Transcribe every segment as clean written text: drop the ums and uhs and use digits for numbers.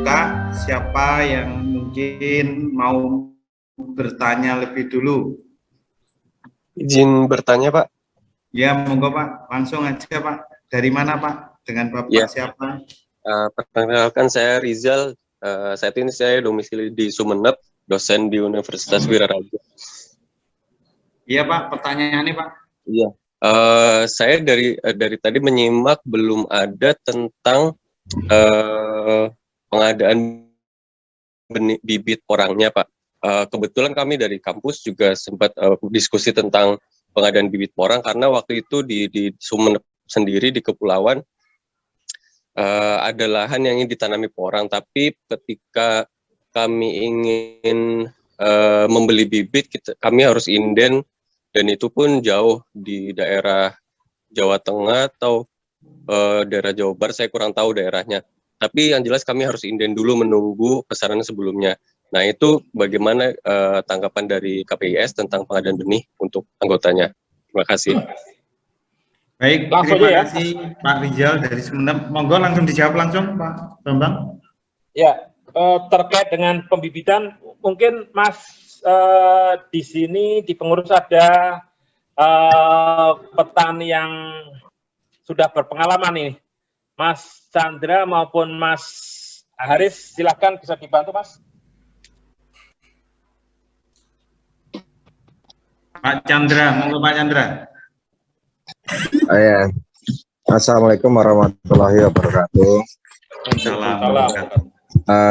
dibuka. Siapa yang mungkin mau bertanya lebih dulu? Izin bertanya, Pak. Ya, monggo Pak. Langsung aja Pak. Dari mana Pak? Dengan Bapak siapa? Perkenalkan, saya Rizal. Saat ini saya domisili di Sumeneb, dosen di Universitas Wiraraja. Iya Pak, pertanyaannya Pak. Iya. Saya dari tadi menyimak belum ada tentang pengadaan bibit porangnya, Pak. Kebetulan kami dari kampus juga sempat diskusi tentang pengadaan bibit porang karena waktu itu di Sumeneb sendiri di kepulauan ada lahan yang ingin ditanami porang, tapi ketika kami ingin membeli bibit, kami harus inden, dan itu pun jauh di daerah Jawa Tengah atau daerah Jawa Barat, saya kurang tahu daerahnya. Tapi yang jelas kami harus inden dulu menunggu pesanan sebelumnya. Nah, itu bagaimana tanggapan dari KPIS tentang pengadaan benih untuk anggotanya? Terima kasih. Baik, terima kasih Pak Rizal dari Sumeneb. Monggo langsung dijawab langsung Pak Bambang. Ya, terkait dengan pembibitan, mungkin Mas di sini di pengurus ada petani yang sudah berpengalaman nih, Mas Chandra maupun Mas Haris, silakan bisa dibantu Mas. Pak Chandra, monggo Pak Chandra. Ya. Assalamualaikum warahmatullahi wabarakatuh.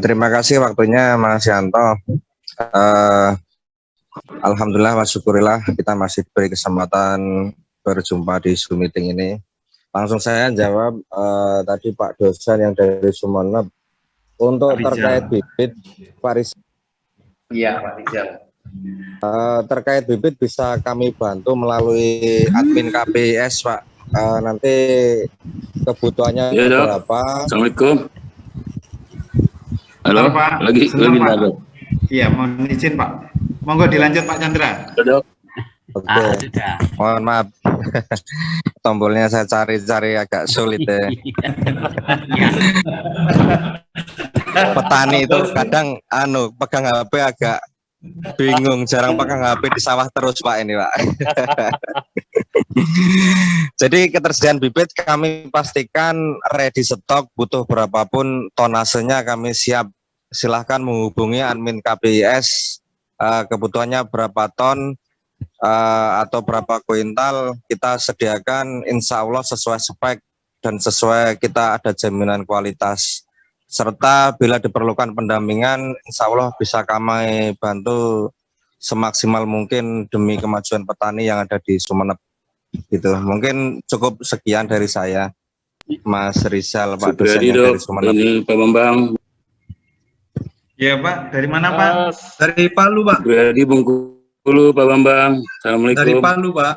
Terima kasih waktunya Mas Yanto. Alhamdulillah wa syukurillah kita masih diberi kesempatan berjumpa di Zoom meeting ini. Langsung saya jawab tadi Pak dosen yang dari Sumeneb untuk terkait bibit Pak Rizal. Iya Pak Rizal. Terkait bibit bisa kami bantu melalui admin KPIS Pak. Nanti kebutuhannya ya, berapa? Assalamualaikum. Halo Pak. Lagi Pak. Iya, mohon izin Pak. Monggo dilanjut Pak Chandra. Oke. Mohon maaf. Tombolnya saya cari-cari agak sulit ya. Petani itu kadang pegang HP agak bingung, jarang pegang HP di sawah terus Pak ini Pak. Jadi ketersediaan bibit kami pastikan ready stok, butuh berapapun tonasenya kami siap. Silahkan menghubungi admin KPIS, kebutuhannya berapa ton atau berapa kuintal, kita sediakan insya Allah sesuai spek dan sesuai kita ada jaminan kualitas. Serta bila diperlukan pendampingan, insya Allah bisa kami bantu semaksimal mungkin demi kemajuan petani yang ada di Sumeneb. Gitu. Mungkin cukup sekian dari saya, Mas Rizal, Pak dosen dari Sumeneb. Ini Pak Bambang. Ya Pak, dari mana Pak? Dari Palu Pak. Dari Bengkulu Pak Bambang. Assalamualaikum. Dari Palu Pak.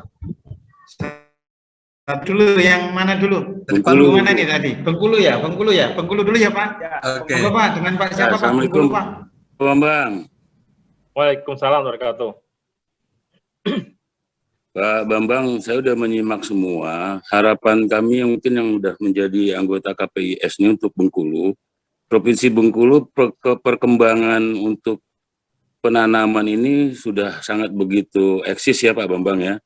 Dulu yang mana dulu? Bengkulu mana nih tadi? Bengkulu ya, Bengkulu ya, Bengkulu dulu ya Pak. Ya. Oke. Pak, dengan Pak siapa Pak? Assalamualaikum Pak Bambang. Waalaikumsalam warahmatullahi wabarakatuh. Pak Bambang, saya sudah menyimak semua. Harapan kami yang mungkin yang sudah menjadi anggota KPIS ini untuk Bengkulu, Provinsi Bengkulu, perkembangan untuk penanaman ini sudah sangat begitu eksis ya Pak Bambang ya.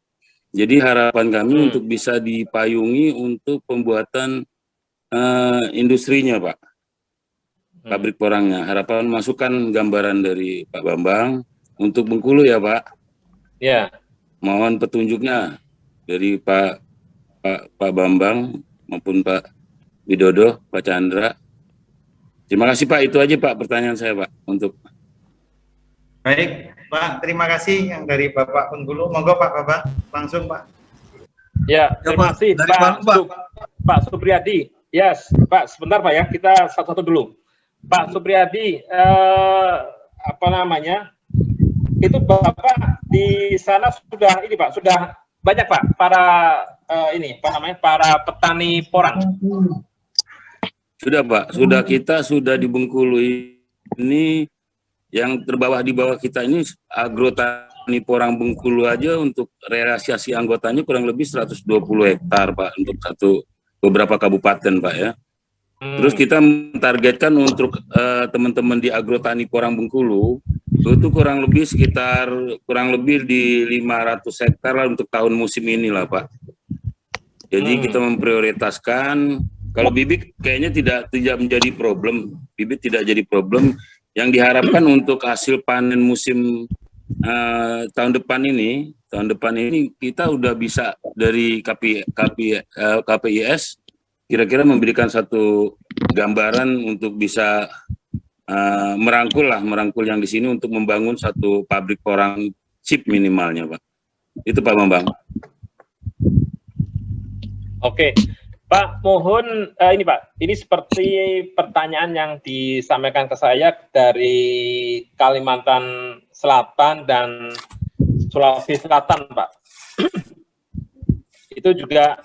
Jadi harapan kami untuk bisa dipayungi untuk pembuatan industrinya Pak, pabrik porangnya. Harapan masukan gambaran dari Pak Bambang untuk Bengkulu ya Pak. Ya. Mohon petunjuknya dari Pak Bambang maupun Pak Widodo, Pak Chandra. Terima kasih Pak, itu aja Pak pertanyaan saya Pak untuk. Baik Pak, terima kasih yang dari Bapak Bengkulu. Monggo Pak Bambang, langsung Pak. Ya, terima kasih Pak Supriyadi. Yes, Pak, sebentar Pak ya, kita satu-satu dulu. Pak Supriyadi, apa namanya? Itu Bapak di sana sudah ini Pak, sudah banyak Pak para para petani porang. Sudah Pak, sudah di Bengkulu ini yang terbawah di bawah kita ini agrotani porang Bengkulu aja untuk realisasi anggotanya kurang lebih 120 hektar Pak untuk beberapa kabupaten Pak ya. Terus kita mentargetkan untuk teman-teman di agrotani Porang Bengkulu itu kurang lebih di 500 hektar lah untuk tahun musim ini lah Pak. Jadi kita memprioritaskan, kalau bibit kayaknya tidak menjadi problem, bibit tidak jadi problem. Yang diharapkan untuk hasil panen musim tahun depan ini kita udah bisa dari KPIS kira-kira memberikan satu gambaran untuk bisa merangkul yang di sini untuk membangun satu pabrik porang chip minimalnya, Pak. Itu Pak Bambang. Oke, Pak, mohon ini Pak, ini seperti pertanyaan yang disampaikan ke saya dari Kalimantan Selatan dan Sulawesi Selatan, Pak. Itu juga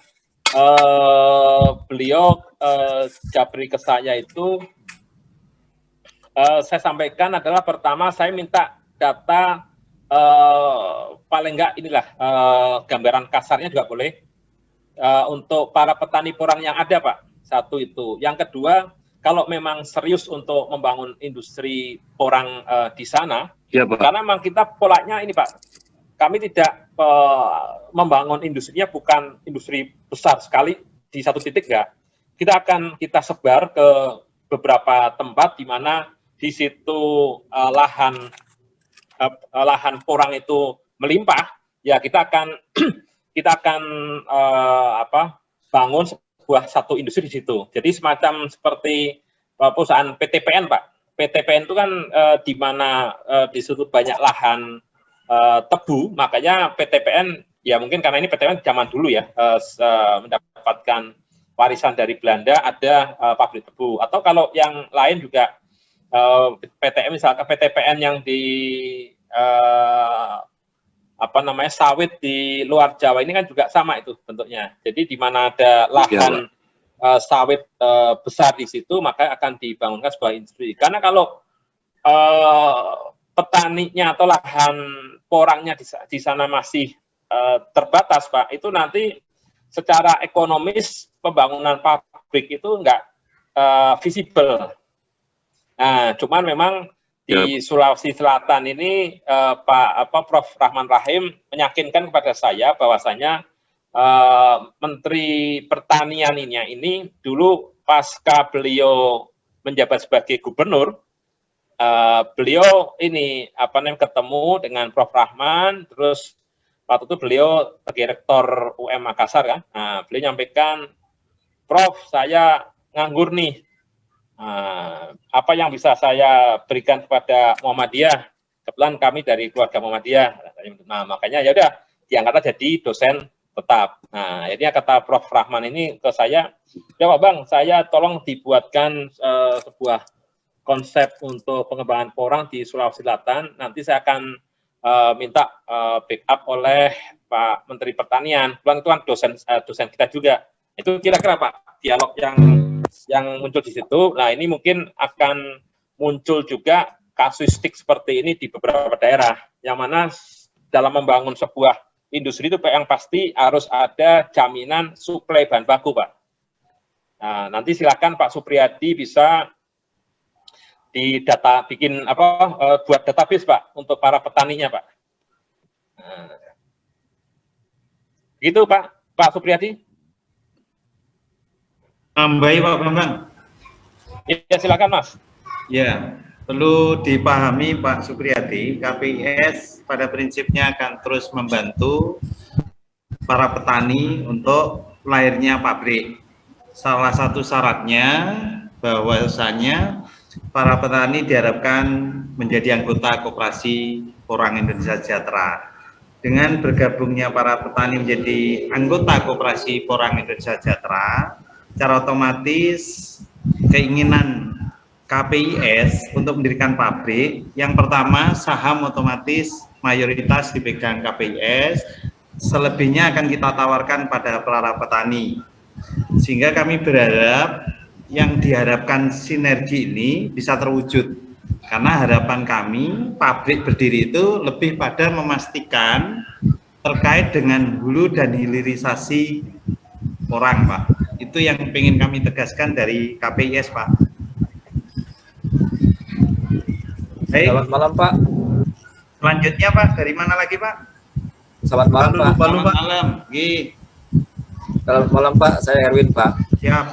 beliau japri ke saya itu saya sampaikan adalah pertama saya minta data paling enggak inilah gambaran kasarnya juga boleh untuk para petani porang yang ada Pak. Satu itu. Yang kedua, kalau memang serius untuk membangun industri porang di sana, ya, Pak. Karena memang kita polanya ini Pak, kami tidak membangun industrinya bukan industri besar sekali di satu titik enggak. Kita sebar ke beberapa tempat di mana di situ lahan porang itu melimpah, ya kita akan bangun satu industri di situ. Jadi semacam seperti perusahaan PTPN Pak. PTPN itu kan di mana di situ banyak lahan tebu, makanya PTPN ya mungkin karena ini PTPN zaman dulu ya mendapatkan warisan dari Belanda ada pabrik tebu, atau kalau yang lain juga PTM misalkan PTPN yang di sawit di luar Jawa ini kan juga sama itu bentuknya. Jadi di mana ada lahan sawit besar di situ maka akan dibangunkan sebuah industri. Karena kalau petaninya atau lahan porangnya di sana masih terbatas, Pak, itu nanti secara ekonomis pembangunan pabrik itu enggak visible. Nah, cuman memang di Sulawesi Selatan ini Prof. Rahman Rahim meyakinkan kepada saya bahwasanya Menteri Pertanian ini dulu pasca beliau menjabat sebagai gubernur, beliau ini ketemu dengan Prof. Rahman, terus waktu itu beliau sebagai rektor UM Makassar kan, nah, beliau nyampaikan, Prof, saya nganggur nih, apa yang bisa saya berikan kepada Muhammadiyah? Kebetulan kami dari keluarga Muhammadiyah. Nah, makanya ya udah diangkat aja jadi dosen tetap. Nah, ini kata Prof. Rahman ini ke saya, ya Pak Bang, saya tolong dibuatkan sebuah konsep untuk pengembangan porang di Sulawesi Selatan. Nanti saya akan minta backup oleh Pak Menteri Pertanian. Kebetulan itu kan dosen kita juga. Itu kira-kira Pak dialog yang muncul di situ. Nah, ini mungkin akan muncul juga kasuistik seperti ini di beberapa daerah, yang mana dalam membangun sebuah industri itu yang pasti harus ada jaminan suplai bahan baku, Pak. Nah, nanti silakan Pak Supriyadi bisa buat database, Pak, untuk para petaninya, Pak. Nah, gitu, Pak Supriyadi. Baik Pak Bambang. Ya, silakan Mas. Ya, perlu dipahami Pak Supriyadi, KPIS pada prinsipnya akan terus membantu para petani untuk lahirnya pabrik. Salah satu syaratnya bahwasanya para petani diharapkan menjadi anggota Koperasi Porang Indonesia Sejahtera. Dengan bergabungnya para petani menjadi anggota Koperasi Porang Indonesia Sejahtera, secara otomatis keinginan KPIS untuk mendirikan pabrik, yang pertama saham otomatis mayoritas dipegang KPIS, selebihnya akan kita tawarkan pada para petani. Sehingga kami berharap yang diharapkan sinergi ini bisa terwujud. Karena harapan kami pabrik berdiri itu lebih pada memastikan terkait dengan hulu dan hilirisasi porang, Pak. Itu yang ingin kami tegaskan dari KPIS, Pak. Baik. Selamat malam, Pak. Selanjutnya, Pak, dari mana lagi, Pak? Selamat malam, Pak. Selamat malam. Selamat malam, Pak. Saya Erwin, Pak. Siap.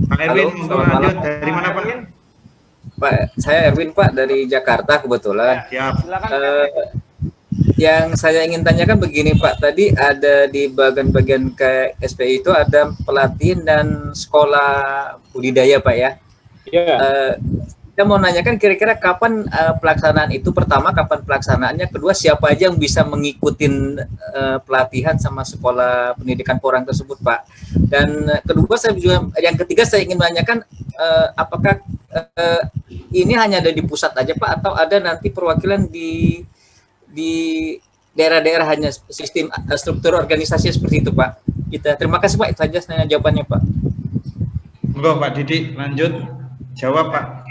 Pak Erwin, selamat lanjut. malam. Dari mana, Pak? Pak, saya Erwin, Pak, dari Jakarta kebetulan. Siap. Yang saya ingin tanyakan begini, Pak. Tadi ada di bagian ke SPI itu ada pelatihan dan sekolah budidaya, Pak, ya. Iya. Kita mau nanyakan kira-kira kapan pelaksanaan itu, pertama kapan pelaksanaannya, kedua siapa aja yang bisa mengikuti pelatihan sama sekolah pendidikan porang tersebut, Pak. Dan kedua saya juga, yang ketiga saya ingin menanyakan apakah ini hanya ada di pusat aja, Pak, atau ada nanti perwakilan di daerah-daerah, hanya sistem struktur organisasi seperti itu, Pak. Terima kasih, Pak. Itu saja saya jawabannya, Pak. Monggo Pak Didi lanjut jawab, Pak.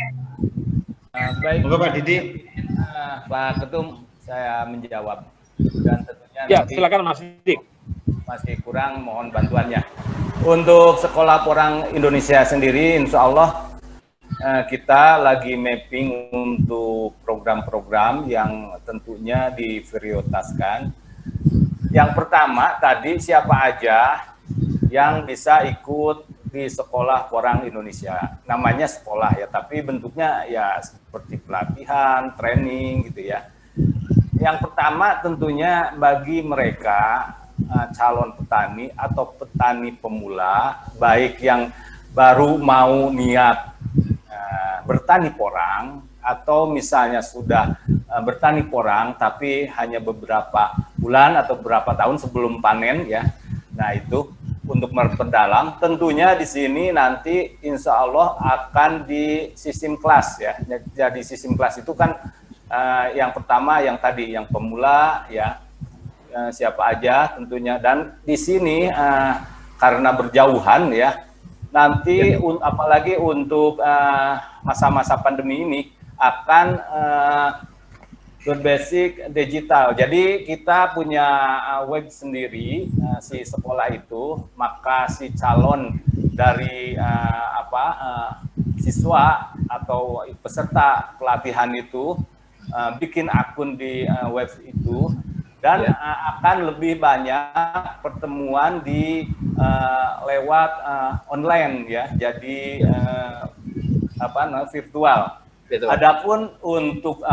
Baik. Monggo Pak Didi. Pak Ketum, saya menjawab, dan tentunya Ya, nanti silakan Mas Dik. masih kurang, mohon bantuannya. Untuk Sekolah Porang Indonesia sendiri, insya Allah kita lagi mapping untuk program-program yang tentunya diprioritaskan. Yang pertama tadi, siapa aja yang bisa ikut di Sekolah Porang Indonesia. Namanya sekolah ya, tapi bentuknya ya seperti pelatihan, training gitu ya. Yang pertama tentunya bagi mereka calon petani atau petani pemula, baik yang baru mau niat bertani porang, atau misalnya sudah bertani porang tapi hanya beberapa bulan atau beberapa tahun sebelum panen ya. Nah, itu untuk memperdalam, tentunya di sini nanti insya Allah akan di sistem kelas ya. Jadi sistem kelas itu kan yang pertama yang tadi yang pemula ya, siapa aja tentunya, dan di sini karena berjauhan ya, nanti apalagi untuk masa-masa pandemi ini akan berbasis digital. Jadi kita punya web sendiri si sekolah itu, maka si calon dari siswa atau peserta pelatihan itu bikin akun di web itu, dan akan lebih banyak pertemuan di lewat online ya, jadi virtual. Betul. Adapun untuk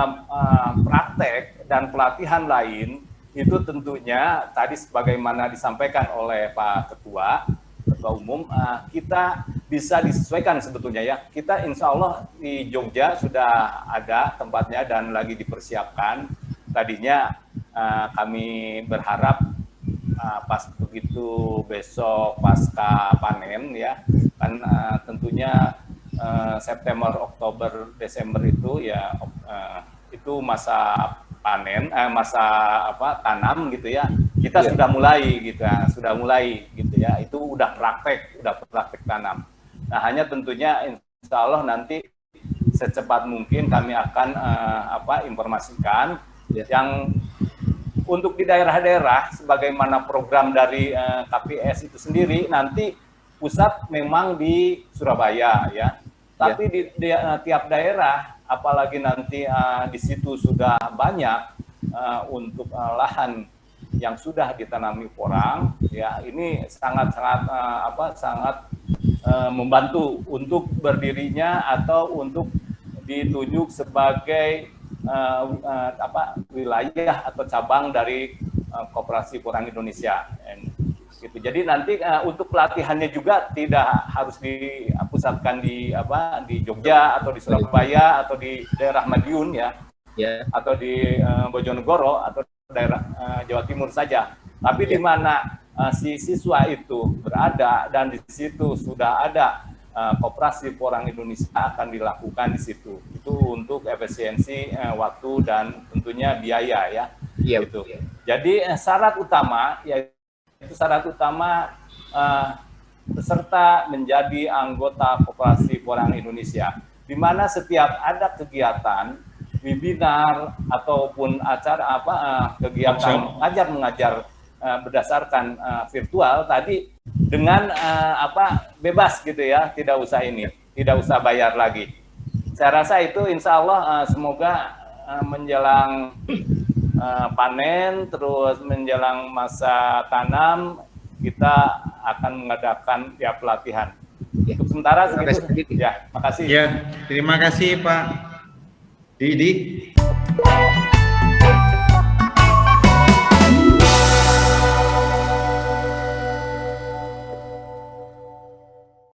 praktek dan pelatihan lain itu tentunya tadi sebagaimana disampaikan oleh Pak Ketua Umum, kita bisa disesuaikan sebetulnya ya. Kita insya Allah di Jogja sudah ada tempatnya dan lagi dipersiapkan. Tadinya kami berharap pas begitu besok pasca panen ya, kan tentunya September, Oktober, Desember itu ya itu masa panen, masa tanam gitu ya. Kita sudah mulai gitu ya, itu udah praktek tanam. Nah, hanya tentunya insya Allah nanti secepat mungkin kami akan informasikan yang untuk di daerah-daerah sebagaimana program dari KPS itu sendiri. Nanti pusat memang di Surabaya ya. Tapi di tiap daerah, apalagi nanti di situ sudah banyak untuk lahan yang sudah ditanami porang, ya ini sangat membantu untuk berdirinya atau untuk ditunjuk sebagai wilayah atau cabang dari Koperasi Porang Indonesia. Gitu. Jadi nanti untuk pelatihannya juga tidak harus dipusatkan di Jogja atau di Surabaya atau di daerah Madiun ya, atau di Bojonegoro atau daerah Jawa Timur saja. Tapi di mana si siswa itu berada dan di situ sudah ada Koperasi Porang Indonesia akan dilakukan di situ. Itu untuk efisiensi waktu dan tentunya biaya ya. Iya, gitu. Jadi syarat utama peserta menjadi anggota Koperasi Porang Indonesia, di mana setiap ada kegiatan webinar ataupun acara kegiatan mengajar berdasarkan virtual tadi dengan bebas gitu ya, tidak usah bayar lagi. Saya rasa itu insya Allah semoga menjelang panen, terus menjelang masa tanam, kita akan mengadakan ya pelatihan. Untuk sementara segitu. Ya, makasih. Ya, terima kasih Pak Didi.